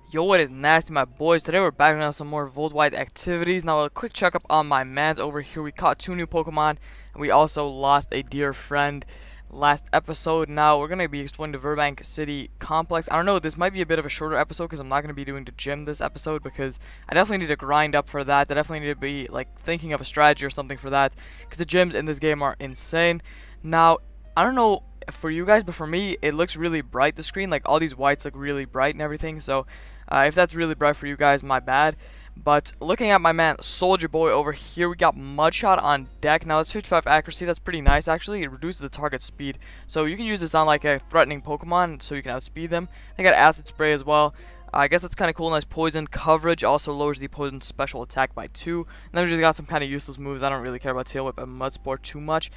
Yo, what is nasty, my boys? Today we're back on some more worldwide activities. Now, a quick checkup on my mans over here. We caught 2 new Pokemon, and we also lost a dear friend last episode. Now, we're going to be exploring the Burbank City complex. I don't know, this might be a bit of a shorter episode because I'm not going to be doing the gym this episode because I definitely need to grind up for that. I definitely need to be, like, thinking of a strategy or something for that because the gyms in this game are insane. Now, I don't know for you guys, but for me, it looks really bright, the screen. Like, all these whites look really bright and everything, so if that's really bright for you guys, my bad. But looking at my man Soldier Boy over here, we got Mudshot on deck. Now it's 55 accuracy. That's pretty nice actually. It reduces the target speed, so you can use this on like a threatening Pokemon, so you can outspeed them. They got Acid Spray as well. I guess that's kind of cool. Nice poison coverage. Also lowers the opponent's special attack by 2. And then we just got some kind of useless moves. I don't really care about Tail Whip and Mud Sport too much.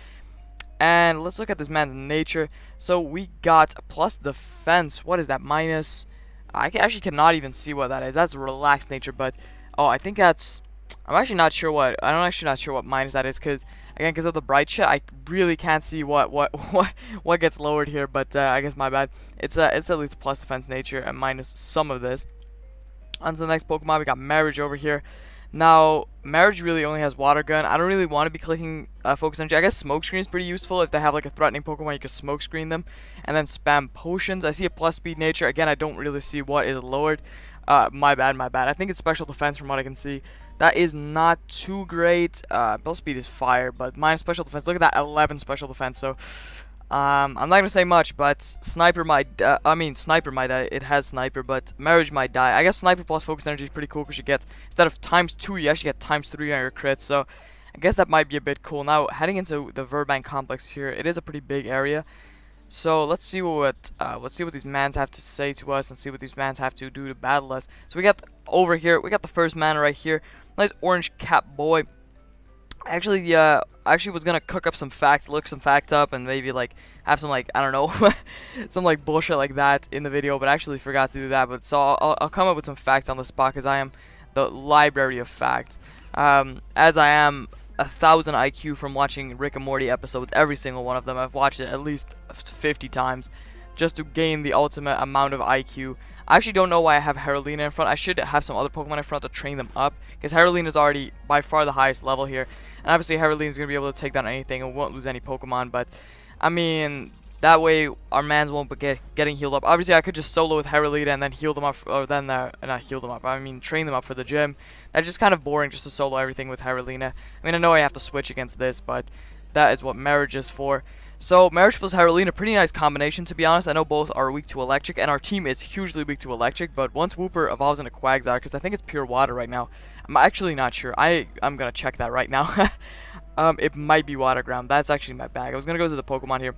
And let's look at this man's nature. So we got plus defense. What is that? Minus. Actually cannot even see what that is. That's relaxed nature, but oh, I think that's. I'm actually not sure what. I'm actually not sure what minus that is, because again, because of the bright shit, I really can't see what gets lowered here. But I guess my bad. It's at least plus defense nature and minus some of this. On to the next Pokemon, we got Marriage over here. Now, Marriage really only has Water Gun. I don't really want to be clicking Focus Energy. I guess Smoke Screen is pretty useful. If they have like a threatening Pokemon, you can Smoke Screen them. And then spam Potions. I see a plus Speed Nature. Again, I don't really see what is lowered. My bad. I think it's Special Defense from what I can see. That is not too great. Plus Speed is fire, but minus Special Defense. Look at that, 11 Special Defense. So, I'm not gonna say much, but Sniper might. Sniper might die. It has Sniper, but Marriage might die. I guess Sniper plus Focus Energy is pretty cool because you get, instead of ×2, you actually get ×3 on your crits. So I guess that might be a bit cool. Now heading into the Burbank complex here, it is a pretty big area. So let's see what these mans have to say to us and see what these mans have to do to battle us. So we got over here, we got the first man right here. Nice orange cap boy. Actually was gonna cook up some facts, look some facts up, and maybe like have some like, I don't know, some like bullshit like that in the video, but I actually forgot to do that. But so I'll come up with some facts on the spot because I am the library of facts. As I am 1,000 IQ from watching Rick and Morty episodes, every single one of them. I've watched it at least 50 times just to gain the ultimate amount of IQ. I actually don't know why I have Heralina in front. I should have some other Pokemon in front to train them up, because Heralina is already by far the highest level here. And obviously Heralina is going to be able to take down anything and won't lose any Pokemon, but I mean, that way our mans won't be getting healed up. Obviously I could just solo with Heralina and then heal them up, or then not heal them up, I mean train them up for the gym. That's just kind of boring just to solo everything with Heralina. I mean, I know I have to switch against this, but that is what Marriage is for. So Marriage plus Heralina, pretty nice combination to be honest. I know both are weak to electric, and our team is hugely weak to electric, but once Wooper evolves into Quagsire, because I think it's pure water right now, I'm actually not sure. I'm gonna check that right now. It might be Water Ground. That's actually my bag. I was gonna go to the Pokemon here.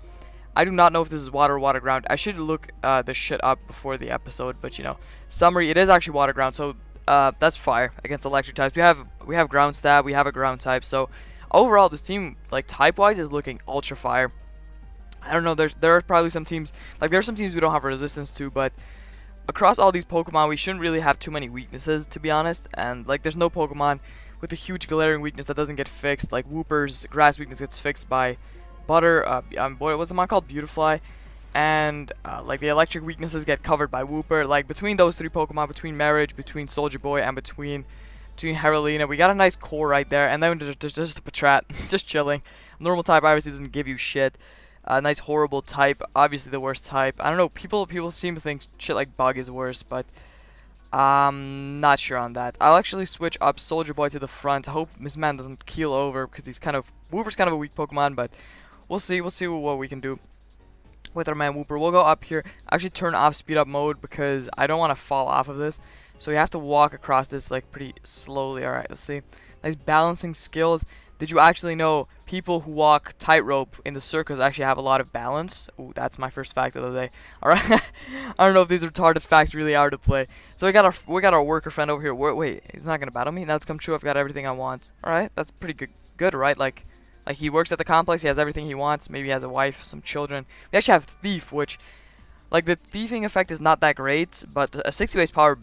I do not know if this is water or water ground. I should look this shit up before the episode, but you know, summary, it is actually water ground, so that's fire against electric types. We have ground stab, we have a ground type, so overall this team, like type wise, is looking ultra fire. I don't know, there are probably some teams, like there are some teams we don't have resistance to, but across all these Pokemon we shouldn't really have too many weaknesses, to be honest. And like there's no Pokemon with a huge glaring weakness that doesn't get fixed. Like Wooper's grass weakness gets fixed by Butter, what's the mon called? Beautifly. And like the electric weaknesses get covered by Wooper. Like between those 3 Pokemon, between Marriage, between Soldier Boy, and between Heralina, we got a nice core right there. And then there's just a Patrat, just chilling. Normal type obviously doesn't give you shit. Nice horrible type, obviously the worst type. I don't know, people seem to think shit like Bug is worse, but I'm not sure on that. I'll actually switch up Soldier Boy to the front. I hope Miss Man doesn't keel over, because Wooper's kind of a weak Pokemon, but we'll see what we can do with our man Wooper. We'll go up here, actually turn off speed up mode because I don't want to fall off of this. So we have to walk across this like pretty slowly. Alright, let's see. Nice balancing skills. Did you actually know people who walk tightrope in the circus actually have a lot of balance? Ooh, that's my first fact of the day. Alright. I don't know if these retarded facts really are to play. So we got our worker friend over here. Wait, he's not gonna battle me? Now it's come true, I've got everything I want. Alright, that's pretty good, right? Like he works at the complex, he has everything he wants, maybe he has a wife, some children. We actually have Thief, which, like, the thieving effect is not that great, but a 60 base power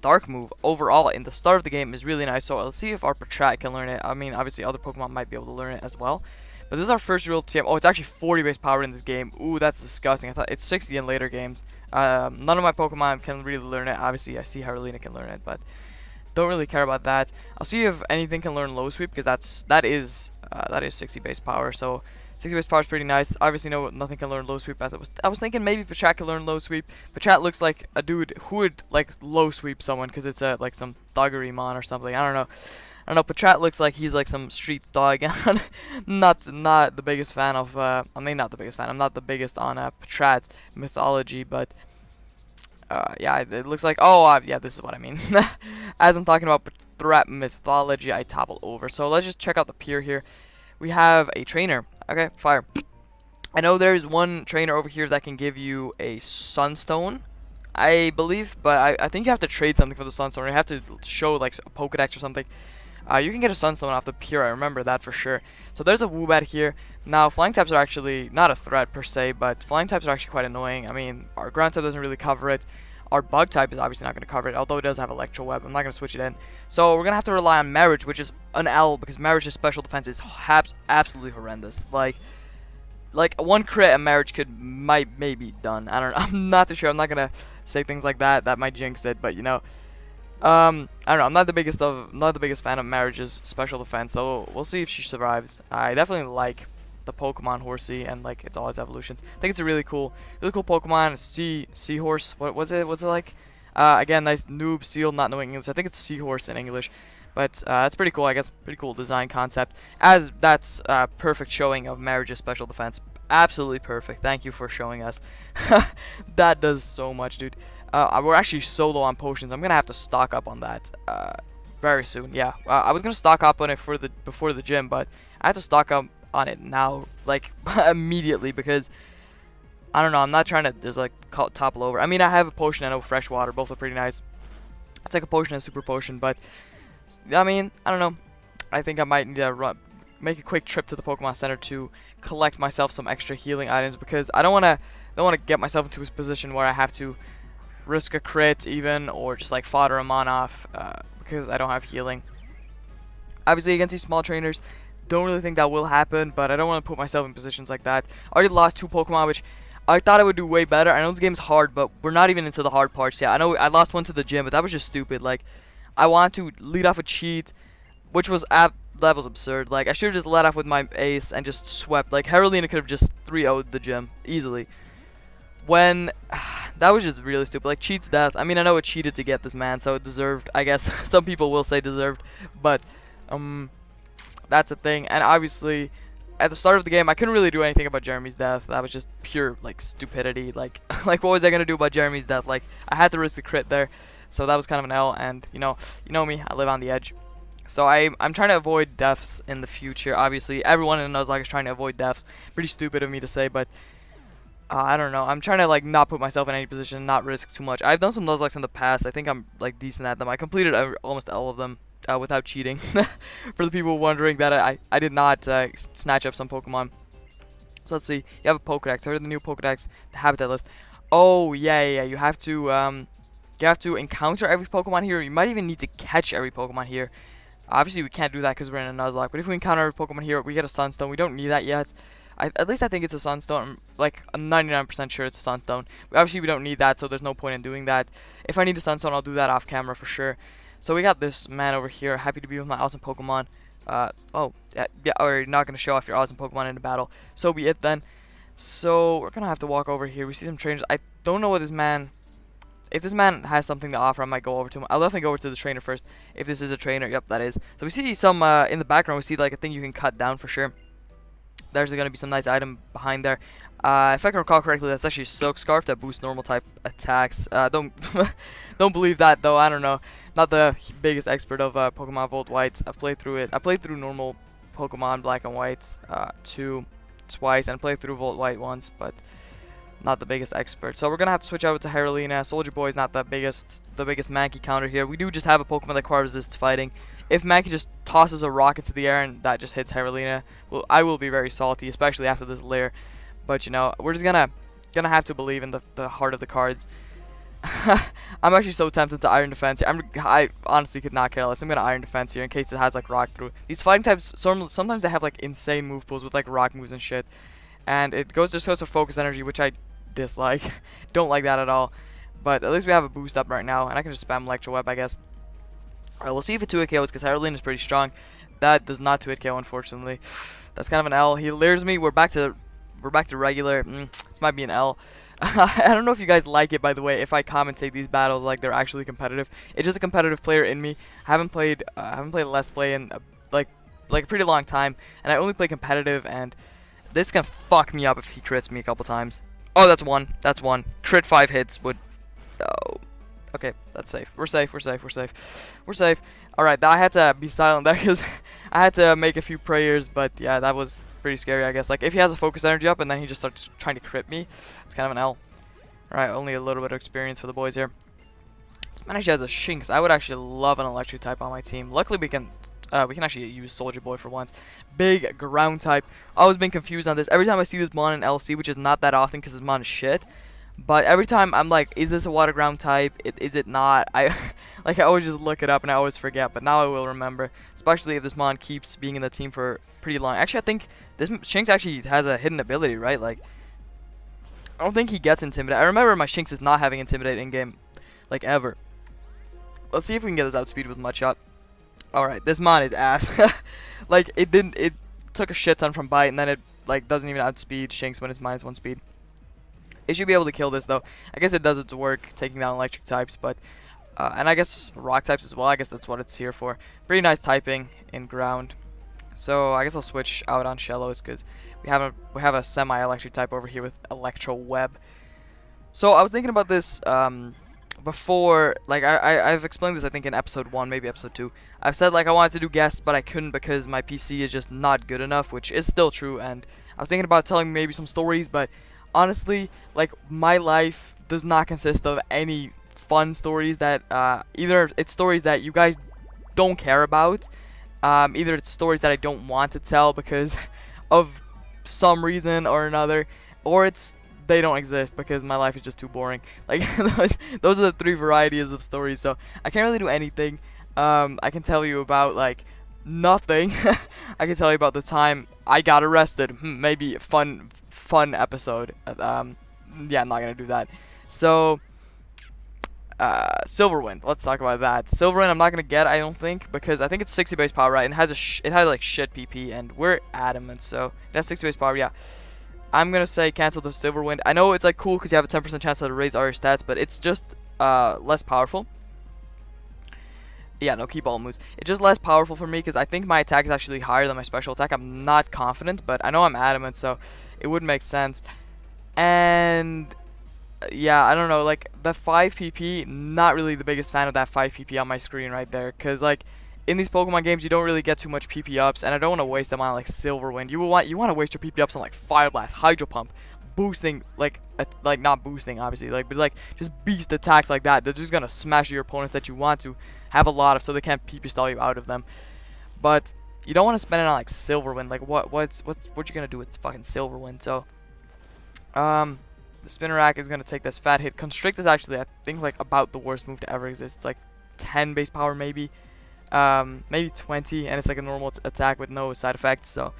dark move overall in the start of the game is really nice. So let's see if our Patrat can learn it. I mean, obviously other Pokemon might be able to learn it as well, But this is our first real TM. Oh, it's actually 40 base power in this game. Ooh, that's disgusting. I thought it's 60 in later games. None of my Pokemon can really learn it. Obviously, I see Haralina can learn it, but don't really care about that. I'll see if anything can learn low sweep, because that is 60 base power. So 60 base power is pretty nice. Obviously, no, nothing can learn low sweep. I was thinking maybe Pachat can learn low sweep. Pachat looks like a dude who would like low sweep someone, because it's like some thuggery mon or something. I don't know. Pachat looks like he's like some street thug. not the biggest fan of. I mean, not the biggest fan. I'm not the biggest on Pachat's mythology, but yeah, it looks like. Oh, yeah, this is what I mean. As I'm talking about threat mythology, I topple over. So let's just check out the pier here. We have a trainer. Okay, fire. I know there's one trainer over here that can give you a Sunstone, I believe, but I think you have to trade something for the Sunstone. You have to show like a Pokedex or something. You can get a Sunstone off the pier, I remember that for sure. So there's a Woobat here. Now, flying types are actually not a threat per se, but flying types are actually quite annoying. I mean, our ground type doesn't really cover it. Our bug type is obviously not going to cover it, although it does have Electro Web. I'm not going to switch it in. So we're going to have to rely on Marriage, which is an L, because Marriage's special defense is absolutely horrendous. Like one crit and Marriage might be done. I don't know. I'm not too sure. I'm not going to say things like that. That might jinx it, but you know. I don't know. I'm not the biggest fan of Marriage's special defense, so we'll see if she survives. I definitely like the Pokemon Horsey and like all its evolutions. I think it's a really cool Pokemon. Seahorse. What's it like? Again, nice noob seal, not knowing English. I think it's Seahorse in English, but that's pretty cool. I guess pretty cool design concept. As that's perfect showing of Marriage's special defense. Absolutely perfect. Thank you for showing us. That does so much, dude. We're actually so low on potions. I'm gonna have to stock up on that very soon. Yeah, I was gonna stock up on it before the gym, but I have to stock up on it now, like immediately, because I don't know. I'm not trying to just like topple over. I mean, I have a potion and a fresh water. Both are pretty nice. It's like a potion and a super potion, but I mean, I don't know. I think I might need to make a quick trip to the Pokemon Center to collect myself some extra healing items, because I don't want to get myself into a position where I have to risk a crit even, or just like fodder a mon off because I don't have healing. Obviously, against these small trainers, don't really think that will happen, but I don't want to put myself in positions like that. I already lost 2 Pokemon, which I thought I would do way better. I know this game's hard, but we're not even into the hard parts yet. I know I lost one to the gym, but that was just stupid. Like, I wanted to lead off a cheat, which was that was absurd. Like, I should have just led off with my ace and just swept. Like, Haralina could have just 3-0'd the gym easily. When that was just really stupid. Like, cheat's death. I mean, I know it cheated to get this man, so it deserved. I guess some people will say deserved, but that's a thing. And obviously, at the start of the game, I couldn't really do anything about Jeremy's death. That was just pure like stupidity. Like, like what was I gonna do about Jeremy's death? Like, I had to risk the crit there, so that was kind of an L. And you know me, I live on the edge. So I'm trying to avoid deaths in the future. Obviously, everyone in Nuzlocke is trying to avoid deaths. Pretty stupid of me to say, but I don't know. I'm trying to like not put myself in any position, not risk too much. I've done some Nuzlockes in the past. I think I'm like decent at them. I completed almost all of them without cheating. For the people wondering that I did not snatch up some Pokemon. So let's see. You have a Pokedex. I heard the new Pokedex, the habitat list. Oh yeah. You have to encounter every Pokemon here. You might even need to catch every Pokemon here. Obviously, we can't do that because we're in a Nuzlocke. But if we encounter every Pokemon here, we get a Sunstone. We don't need that yet. At least I think it's a Sunstone. Like, I'm 99% sure it's a Sunstone. Obviously, we don't need that, so there's no point in doing that. If I need a Sunstone, I'll do that off camera for sure. So we got this man over here. Happy to be with my awesome Pokemon. Yeah, or you're not going to show off your awesome Pokemon in the battle. So be it then. So we're going to have to walk over here. We see some trainers. I don't know what this man... If this man has something to offer, I might go over to him. I'll definitely go over to the trainer first. If this is a trainer, yep, that is. So we see some, in the background, we see like a thing you can cut down for sure. There's going to be some nice item behind there. If I can recall correctly, that's actually a Silk Scarf that boosts normal type attacks. Don't believe that though. I don't know. Not the biggest expert of Pokemon Volt Whites. I've played through it. I played through normal Pokemon Black and White twice, and played through Volt White once, but not the biggest expert. So we're gonna have to switch over to Haralina. Soldier Boy is not the biggest Mankey counter here. We do just have a Pokemon that Core Resist fighting. If Mankey just tosses a rock into the air and that just hits Haralina, well, I will be very salty, especially after this lair. But you know, we're just gonna have to believe in the heart of the cards. I'm actually so tempted to Iron Defense here. I honestly could not care less. I'm gonna Iron Defense here in case it has like Rock through. These fighting types, sometimes they have like insane move pools with like Rock moves and shit. And it just goes for Focus Energy, which I dislike. Don't like that at all. But at least we have a boost up right now, and I can just spam Electro Web, I guess. Alright, we'll see if it 2-hit KOs, because Heraldine is pretty strong. That does not 2-hit KO, unfortunately. That's kind of an L. He leers me. We're back to regular. This might be an L. I don't know if you guys like it, by the way, if I commentate these battles like they're actually competitive. It's just a competitive player in me. I haven't played Let's Play in like a pretty long time, and I only play competitive, and this can fuck me up if he crits me a couple times. Oh, that's one. That's one. Crit 5 hits would. Oh. Okay, that's safe. We're safe. We're safe. We're safe. We're safe. All right, I had to be silent there because I had to make a few prayers, but yeah, that was pretty scary, I guess. Like, if he has a Focus Energy up and then he just starts trying to crit me, it's kind of an L. Alright, only a little bit of experience for the boys here. This man actually has a Shinx. I would actually love an electric type on my team. Luckily, we can actually use Soldier Boy for once. Big ground type. Always been confused on this. Every time I see this mon in LC, which is not that often because this mon is shit, but every time I'm like, is this a water ground type? Is it not? I always just look it up and I always forget, but now I will remember. Especially if this mon keeps being in the team for pretty long. Actually, I think this Shinx actually has a hidden ability, right? Like, I don't think he gets Intimidate. I remember my Shinx is not having Intimidate in-game, like, ever. Let's see if we can get this outspeed with Mudshot. Alright, this mon is ass. Like, it took a shit ton from Bite, and then it, like, doesn't even outspeed Shinx when it's -1 speed. It should be able to kill this, though. I guess it does its work, taking down electric types, but, and I guess rock types as well. I guess that's what it's here for. Pretty nice typing in ground. So, I guess I'll switch out on Shellos, because we have a semi-electric type over here with Electro Web. So I was thinking about this before, like I've explained this I think in episode 1, maybe episode 2. I've said like I wanted to do guests, but I couldn't because my PC is just not good enough, which is still true. And I was thinking about telling maybe some stories, but honestly, like my life does not consist of any fun stories that either it's stories that you guys don't care about, either it's stories that I don't want to tell because of some reason or another, or it's they don't exist because my life is just too boring. Like those are the 3 varieties of stories. So I can't really do anything. I can tell you about like nothing. I can tell you about the time I got arrested. Maybe a fun episode. Yeah, I'm not gonna do that. So Silverwind. Let's talk about that. Silverwind I'm not gonna get, I don't think, because I think it's 60 base power, right? And it has like shit PP, and we're adamant, so it has 60 base power. Yeah, I'm gonna say cancel the Silverwind. I know it's like cool because you have a 10% chance to raise all your stats, but it's just less powerful. Yeah, no, keep all moves. It's just less powerful for me because I think my attack is actually higher than my special attack. I'm not confident, but I know I'm adamant, so it would make sense. And yeah, I don't know, like the 5 PP, not really the biggest fan of that 5 PP on my screen right there, because like in these Pokemon games you don't really get too much PP ups, and I don't want to waste them on like Silverwind. You want to waste your PP ups on like Fire Blast, Hydro Pump, boosting like not boosting obviously, like, but like just beast attacks like that. They're just gonna smash your opponents that you want to have a lot of, so they can't PP stall you out of them. But you don't want to spend it on like Silverwind. Like what you gonna do with fucking Silverwind? So the Spinnerack is going to take this fat hit. Constrict is actually, I think, like about the worst move to ever exist. It's like 10 base power maybe. Maybe 20, and it's like a normal attack with no side effects. So,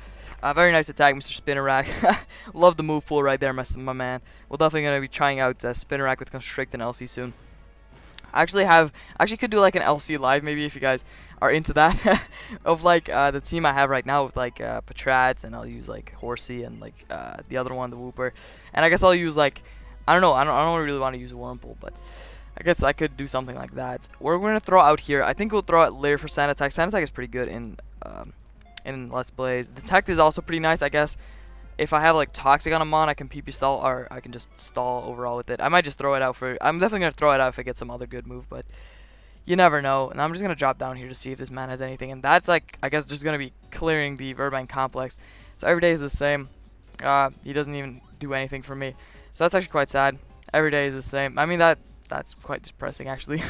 very nice attack, Mr. Spinnerack. Love the move pool right there, my man. We're definitely going to be trying out Spinnerack with Constrict and LC soon. I actually could do like an LC live maybe if you guys are into that of like the team I have right now with like Patrats, and I'll use like Horsey and like the other one, the Wooper, and I guess I'll use like I don't know, I don't really want to use a Wurmple, but I guess I could do something like that. We're gonna throw out here. I think we'll throw out Lair for Sand Attack. Sand Attack is pretty good in Let's Plays. Detect is also pretty nice, I guess. If I have like Toxic on a mon, I can PP stall, or I can just stall overall with it. I might just throw it out for. I'm definitely gonna throw it out if I get some other good move, but you never know. And I'm just gonna drop down here to see if this man has anything, and that's like I guess just gonna be clearing the Verbank complex. So every day is the same. He doesn't even do anything for me, so that's actually quite sad. Every day is the same. I mean that's quite depressing actually.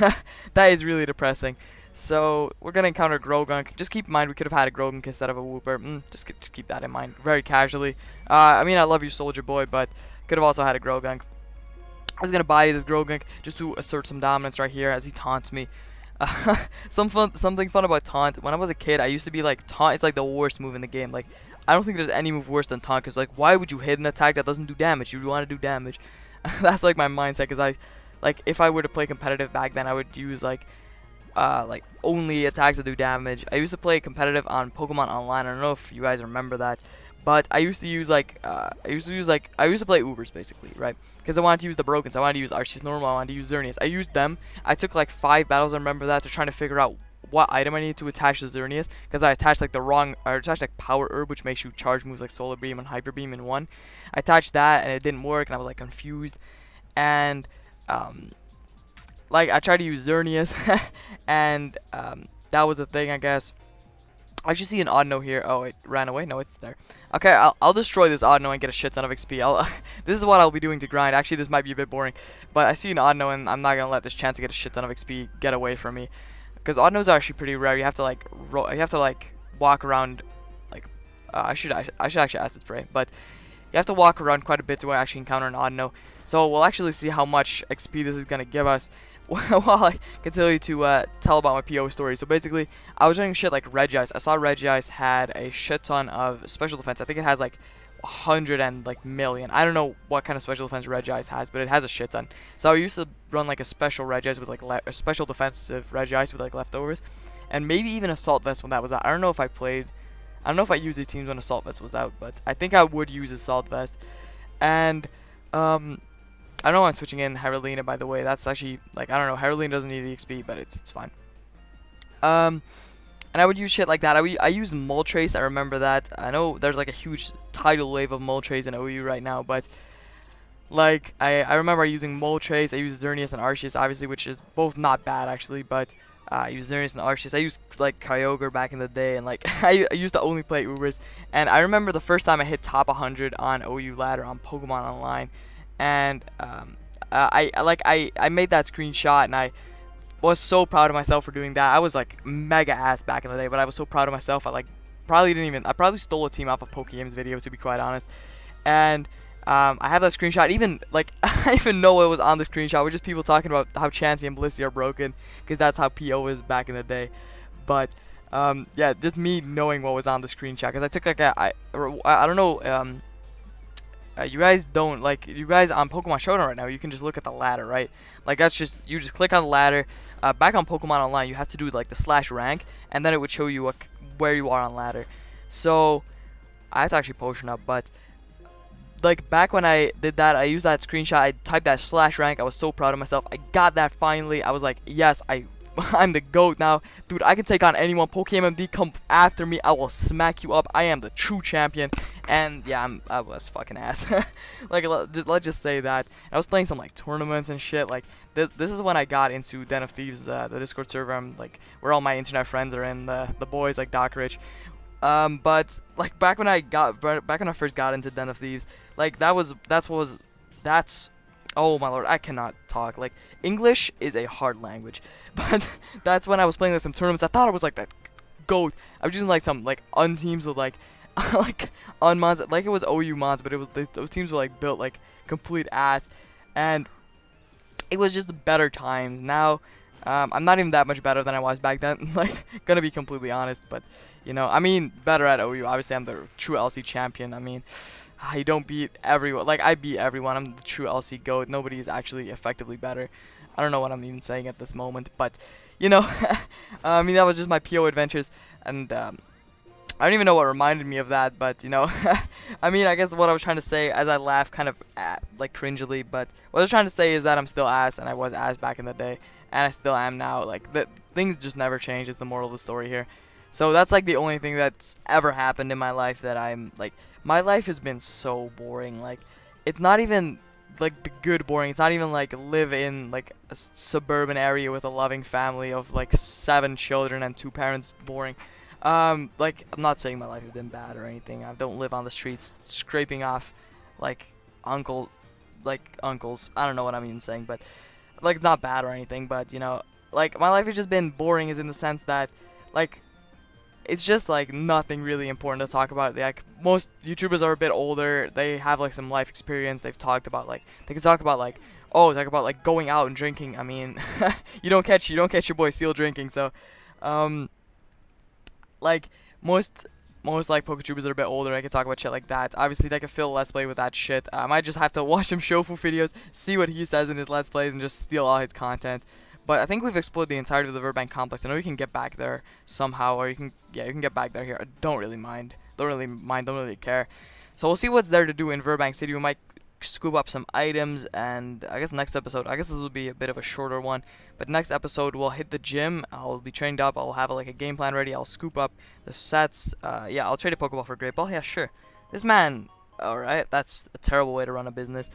That is really depressing. So we're gonna encounter Grogunk. Just keep in mind we could have had a Grogunk instead of a Wooper. Just keep that in mind very casually. I mean I love you, Soldier Boy, but could have also had a Grogunk. I was gonna body this Grogunk just to assert some dominance right here as he taunts me. Something fun about taunt. When I was a kid, I used to be like, taunt is like the worst move in the game. Like, I don't think there's any move worse than taunt. Cause like, why would you hit an attack that doesn't do damage? You want to do damage. That's like my mindset. Cause like, if I were to play competitive back then, I would use like only attacks that do damage. I used to play competitive on Pokemon Online. I don't know if you guys remember that. But I used to use I used to play Ubers basically, right? Because I wanted to use the Brokens, I wanted to use Arceus Normal, I wanted to use Xerneas. I used them. I took like 5 battles, I remember that, to trying to figure out what item I needed to attach to Xerneas, because I attached like I attached like Power Herb, which makes you charge moves like Solar Beam and Hyper Beam in one. I attached that and it didn't work, and I was like confused, and like I tried to use Xerneas, and that was the thing, I guess. I just see an Audino here. Oh, it ran away? No, it's there. Okay, I'll destroy this Audino and get a shit ton of XP. This is what I'll be doing to grind. Actually, this might be a bit boring, but I see an Audino and I'm not gonna let this chance to get a shit ton of XP get away from me, because Audinos are actually pretty rare. You have to like walk around. Like, I should actually acid spray, but you have to walk around quite a bit to actually encounter an Audino. So we'll actually see how much XP this is gonna give us while I continue to tell about my PO story. So basically, I was running shit like Regice. I saw Regice had a shit ton of special defense. I think it has like 100 and like million. I don't know what kind of special defense Regice has, but it has a shit ton. So I used to run like a special Regice with like a special defensive Regice with like leftovers, and maybe even Assault Vest when that was out. I don't know if I used these teams when Assault Vest was out, but I think I would use Assault Vest. And I don't know why I'm switching in Heralina, by the way. That's actually, like, I don't know, Heralina doesn't need the XP, but it's fine. And I would use shit like that. I used Moltres, I remember that. I know there's like a huge tidal wave of Moltres in OU right now, but like, I remember using Moltres, I used Xerneas and Arceus, obviously, which is both not bad, actually, but I used Xerneas and Arceus. I used like Kyogre back in the day, and like I used to only play Ubers. And I remember the first time I hit top 100 on OU ladder on Pokemon Online. And I made that screenshot, and I was so proud of myself for doing that. I was like mega ass back in the day, but I was so proud of myself. I probably stole a team off of Pokegame's video, to be quite honest. And I have that screenshot. Even like I even know it was on the screenshot. We're just people talking about how Chansey and Blissey are broken, because that's how PO is back in the day. But yeah, just me knowing what was on the screenshot, because I took like I don't know. You guys don't, like, you guys on Pokemon Showdown right now, you can just look at the ladder, right? Like, that's just, you just click on the ladder. Back on Pokemon Online, you have to do, like, the /rank, and then it would show you where you are on ladder. So, I have to actually potion up, but, like, back when I did that, I used that screenshot, I typed that /rank, I was so proud of myself. I got that finally. I was like, yes, I'm the GOAT now. Dude, I can take on anyone. PokeMD, come after me. I will smack you up. I am the true champion. And yeah, I was fucking ass. Like, let's just say that. I was playing some like tournaments and shit. Like, this is when I got into Den of Thieves, the Discord server. I'm like, where all my internet friends are in, the boys like Doc Rich. But like back when I first got into Den of Thieves, like that's oh my lord, I cannot talk. Like, English is a hard language. But that's when I was playing like some tournaments. I thought I was like that GOAT. I was using like some like unteams with like like unmods, like it was OU mods, but it was those teams were like built like complete ass, and it was just better times. Now I'm not even that much better than I was back then, like, gonna be completely honest, but you know, I mean, better at OU. Obviously I'm the true LC champion. I mean, you don't beat everyone. Like, I beat everyone. I'm the true LC GOAT. Nobody is actually effectively better. I don't know what I'm even saying at this moment, but you know, I mean, that was just my PO adventures, and I don't even know what reminded me of that, but you know, I mean, I guess what I was trying to say, as I laugh kind of like cringily, but what I was trying to say is that I'm still ass, and I was ass back in the day, and I still am now. Like, things just never change. Is the moral of the story here. So that's like the only thing that's ever happened in my life that I'm like, my life has been so boring. Like, it's not even like the good boring. It's not even like live in like a suburban area with a loving family of like 7 children and 2 parents boring. Like, I'm not saying my life has been bad or anything. I don't live on the streets scraping off like uncles. I don't know what I'm even saying, but like, it's not bad or anything. But you know, like, my life has just been boring, is in the sense that like, it's just like nothing really important to talk about. Like, most YouTubers are a bit older. They have like some life experience. They've talked about like, they can talk about like Oh, talk about like going out and drinking. I mean, you don't catch your boy Seal drinking. So, um, like most like Poketubers that are a bit older, I can talk about shit like that. Obviously, they can fill Let's Play with that shit. I might just have to watch some Shofu videos, see what he says in his Let's Plays, and just steal all his content. But I think we've explored the entirety of the Verbank complex. I know you can get back there somehow, or you can get back there here. I don't really mind. Don't really care. So we'll see what's there to do in Verbank City. We might scoop up some items, and I guess next episode, I guess this will be a bit of a shorter one, but next episode we'll hit the gym. I'll be trained up. I'll have like a game plan ready. I'll scoop up the sets. Yeah, I'll trade a Pokeball for a Great Ball. Yeah, sure. This man, alright, that's a terrible way to run a business.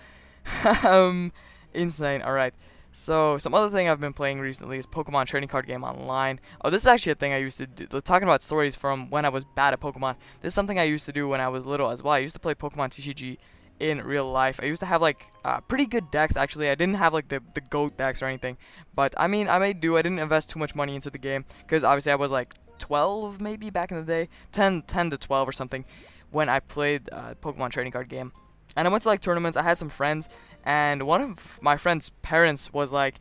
Insane. Alright. So, some other thing I've been playing recently is Pokemon Trading Card Game Online. Oh, this is actually a thing I used to do. Talking about stories from when I was bad at Pokemon. This is something I used to do when I was little as well. I used to play Pokemon TCG in real life. I used to have like pretty good decks actually. I didn't have like the GOAT decks or anything. But I mean, I made do. I didn't invest too much money into the game because obviously I was like 12 maybe back in the day. 10 to 12 or something when I played Pokemon Trading Card Game. And I went to like tournaments. I had some friends, and one of my friend's parents was like,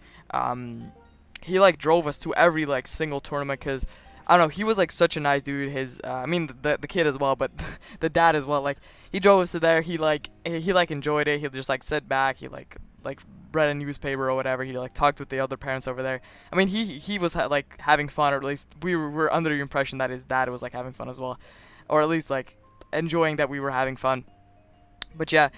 he like drove us to every like single tournament because I don't know, he was like such a nice dude. His, I mean the kid as well, but the dad as well. Like he drove us to there. He enjoyed it. He just like sit back. He like read a newspaper or whatever. He like talked with the other parents over there. I mean he was like having fun, or at least we were under the impression that his dad was like having fun as well, or at least like enjoying that we were having fun. But yeah,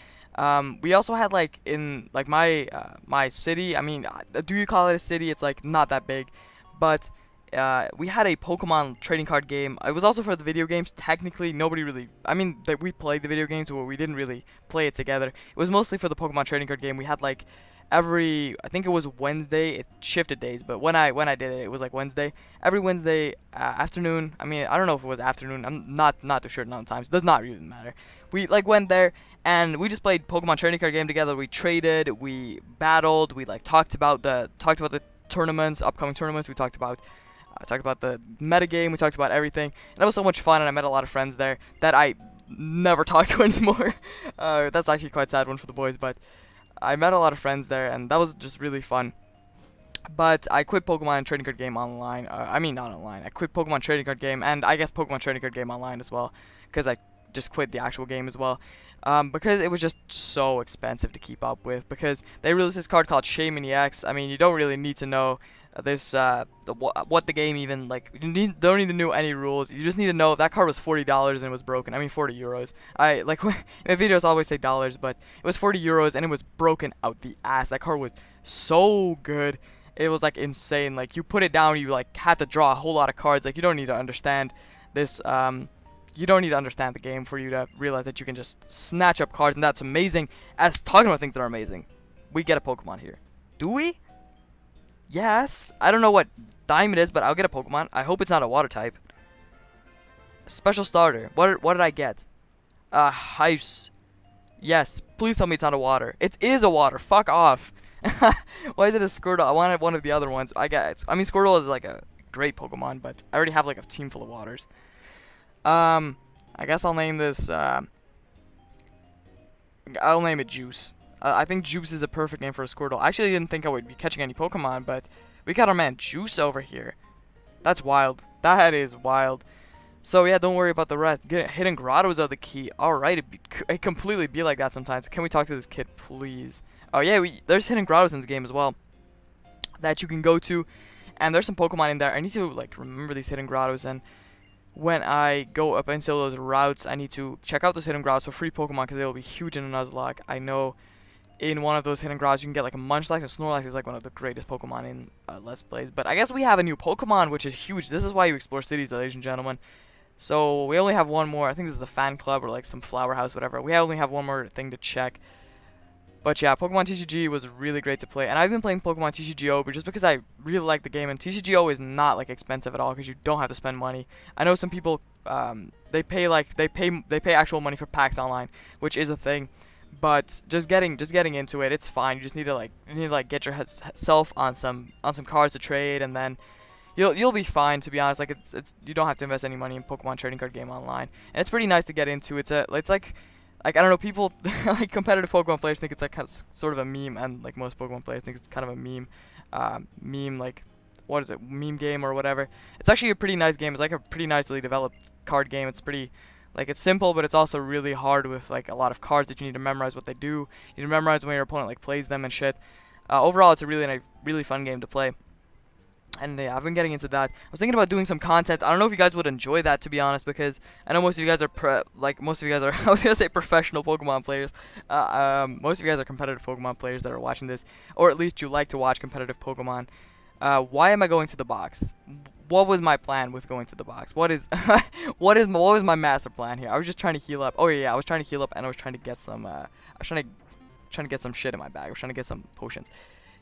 we also had like in like my city. I mean, do you call it a city? It's like not that big, but we had a Pokemon trading card game. It was also for the video games. Technically, nobody really. I mean, we played the video games, but we didn't really play it together. It was mostly for the Pokemon trading card game. We had like I think it was Wednesday. It shifted days, but when I did it, it was like Wednesday. Every Wednesday afternoon. I mean, I don't know if it was afternoon. I'm not too sure on the times. It does not really matter. We like went there and we just played Pokemon trading card game together. We traded, we battled, we like talked about the tournaments, upcoming tournaments. We talked about the meta game. We talked about everything. And that was so much fun, and I met a lot of friends there that I never talk to anymore. That's actually quite a sad one for the boys, but I met a lot of friends there, and that was just really fun. But I quit Pokemon Trading Card Game Online. I mean, not online. I quit Pokemon Trading Card Game, and I guess Pokemon Trading Card Game Online as well, because I just quit the actual game as well. Because it was just so expensive to keep up with, because they released this card called Shaman EX. I mean, you don't really need to know what the game even, like, don't need to know any rules. You just need to know that card was $40 and it was broken. I mean, 40 euros. I like in my videos I always say dollars, but it was 40 euros and it was broken out the ass. That card was so good. It was like insane. Like, you put it down, you like had to draw a whole lot of cards. Like, you don't need to understand this. You don't need to understand the game for you to realize that you can just snatch up cards, and that's amazing. As talking about things that are amazing, we get a Pokemon here. Do we? Yes. I don't know what time it is, but I'll get a Pokemon. I hope it's not a water type. Special starter. What did I get? Heist. Yes. Please tell me it's not a water. It is a water. Fuck off. Why is it a Squirtle? I wanted one of the other ones. I mean, Squirtle is like a great Pokemon, but I already have like a team full of waters. I guess I'll name this, I'll name it Juice. I think Juice is a perfect name for a Squirtle. I actually didn't think I would be catching any Pokemon, but we got our man Juice over here. That's wild. That is wild. So yeah, don't worry about the rest. Hidden grottos are the key. Alright, it completely be like that sometimes. Can we talk to this kid, please? Oh yeah, there's hidden grottos in this game as well that you can go to, and there's some Pokemon in there. I need to like remember these hidden grottos, and when I go up into those routes, I need to check out those hidden grottos for free Pokemon, because they will be huge in a Nuzlocke. I know in one of those hidden grottos you can get like a Munchlax. A Snorlax is like one of the greatest Pokemon in Let's Plays. But I guess we have a new Pokemon, which is huge. This is why you explore cities, ladies and gentlemen. So we only have one more. I think this is the fan club or like some flower house, whatever. We only have one more thing to check. But yeah, Pokemon TCG was really great to play, and I've been playing Pokemon TCGO, but just because I really like the game, and TCGO is not like expensive at all because you don't have to spend money. I know some people they pay actual money for packs online, which is a thing, but just getting into it, it's fine. You just need to get yourself on some cards to trade, and then you'll be fine, to be honest. Like it's you don't have to invest any money in Pokemon Trading Card Game Online, and it's pretty nice to get into. It's like like, I don't know, people like competitive Pokemon players think it's like kind of sort of a meme, and like most Pokemon players think it's kind of a meme like, what is it, meme game or whatever. It's actually a pretty nice game. It's like a pretty nicely developed card game. It's pretty, like, it's simple, but it's also really hard with like a lot of cards that you need to memorize what they do. You need to memorize when your opponent like plays them and shit. Overall, it's a really fun game to play. And yeah, I've been getting into that. I was thinking about doing some content. I don't know if you guys would enjoy that, to be honest, because I know most of you guys are most of you guys are I was gonna say professional Pokemon players. Most of you guys are competitive Pokemon players that are watching this, or at least you like to watch competitive Pokemon. Why am I going to the box? What was my plan with going to the box? What was my master plan here? I was just trying to heal up. Oh yeah, I was trying to heal up, and I was trying to get some. I was trying to get some shit in my bag. I was trying to get some potions.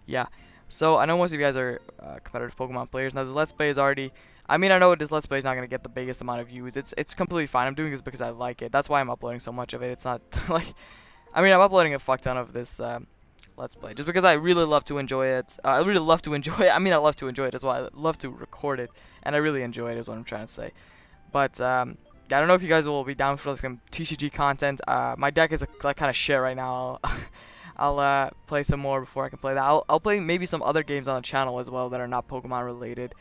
Yeah. So I know most of you guys are competitive Pokemon players. Now this Let's Play is already. I mean, I know this Let's Play is not gonna get the biggest amount of views. It's completely fine. I'm doing this because I like it. That's why I'm uploading so much of it. It's not like, I mean, I'm uploading a fuck ton of this Let's Play just because I really love to enjoy it. I really love to enjoy it. I mean, I love to enjoy it as well. I love to record it, and I really enjoy it is what I'm trying to say. But I don't know if you guys will be down for some TCG content. My deck is like kind of shit right now. I'll play some more before I can play that. I'll play maybe some other games on the channel as well that are not Pokemon related.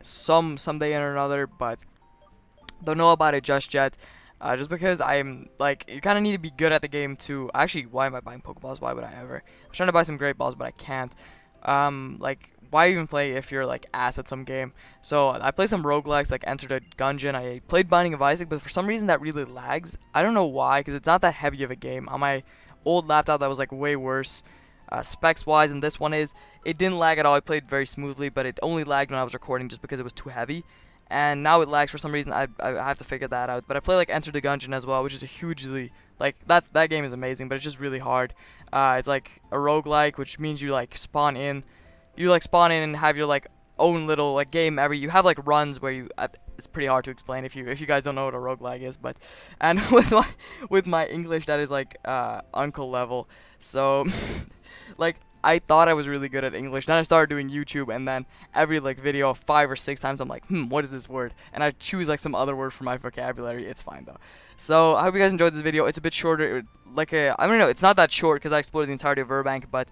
Someday or another, but don't know about it just yet. Just because I'm like, you kind of need to be good at the game too. Actually, why am I buying Pokeballs? Why would I ever? I'm trying to buy some Great Balls, but I can't. Like, why even play if you're like ass at some game? So I play some roguelikes like Enter the Gungeon. I played Binding of Isaac, but for some reason that really lags. I don't know why, because it's not that heavy of a game. On my old laptop that was like way worse specs wise, and this one is, it didn't lag at all. I played very smoothly, but it only lagged when I was recording just because it was too heavy, and now it lags for some reason. I have to figure that out. But I play like Enter the Gungeon as well, which is a hugely, like, that game is amazing, but it's just really hard. It's like a roguelike, which means you like spawn in and have your like own little like game. You have like runs where you it's pretty hard to explain if you guys don't know what a roguelike is, but, and with my English, that is like uncle level. So like, I thought I was really good at English. Then I started doing YouTube, and then every like video 5 or 6 times I'm like, what is this word? And I choose like some other word for my vocabulary. It's fine though. So I hope you guys enjoyed this video. It's a bit shorter, like I don't know, it's not that short because I explored the entirety of Burbank, but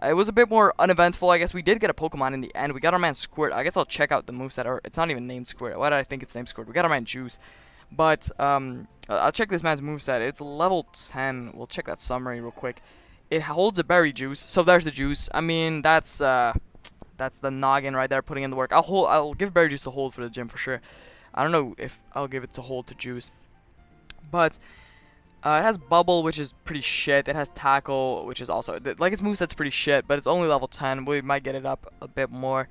it was a bit more uneventful. I guess we did get a Pokemon in the end. We got our man Squirt. I guess I'll check out the moveset. Or it's not even named Squirt. Why did I think it's named Squirt? We got our man Juice. But I'll check this man's moveset. It's level 10. We'll check that summary real quick. It holds a berry juice. So there's the juice. I mean, that's the noggin right there, putting in the work. I'll give berry juice to hold for the gym for sure. I don't know if I'll give it to hold to juice. But it has Bubble, which is pretty shit. It has Tackle, which is also, like, its moveset's pretty shit, but it's only level 10. We might get it up a bit more.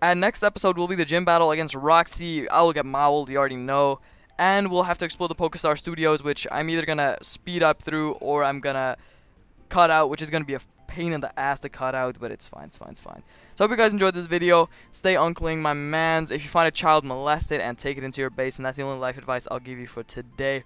And next episode will be the gym battle against Roxy. I will get mauled, you already know. And we'll have to explore the Pokestar Studios, which I'm either going to speed up through or I'm going to cut out, which is going to be a pain in the ass to cut out, but it's fine, it's fine, it's fine. So I hope you guys enjoyed this video. Stay uncling, my mans. If you find a child molested, and take it into your base, and that's the only life advice I'll give you for today.